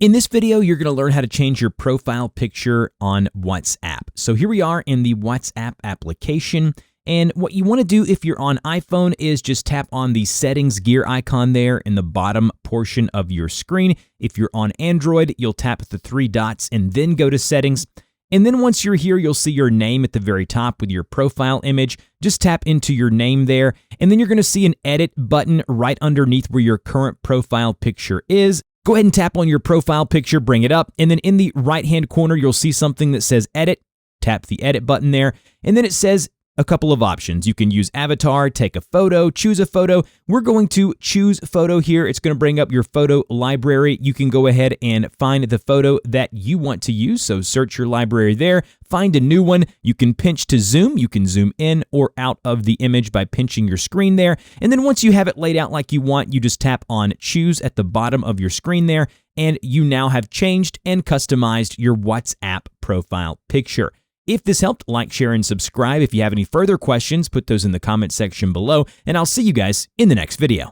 In this video, you're going to learn how to change your profile picture on WhatsApp. So here we are in the WhatsApp application. And what you want to do if you're on iPhone is just tap on the settings gear icon there in the bottom portion of your screen. If you're on Android, you'll tap the three dots and then go to settings. And then once you're here, you'll see your name at the very top with your profile image. Just tap into your name there. And then you're going to see an edit button right underneath where your current profile picture is. Go ahead and tap on your profile picture, bring it up, and then in the right-hand corner, you'll see something that says Edit. Tap the Edit button there, and then it says a couple of options. You can use avatar, take a photo, choose a photo. We're going to choose photo here. It's going to bring up your photo library. You can go ahead and find the photo that you want to use, so search your library there, find a new one. You can pinch to zoom. You can zoom in or out of the image by pinching your screen there, and then once you have it laid out like you want, you just tap on Choose at the bottom of your screen there, and you now have changed and customized your WhatsApp profile picture. If this helped, like, share, and subscribe. If you have any further questions, put those in the comment section below, and I'll see you guys in the next video.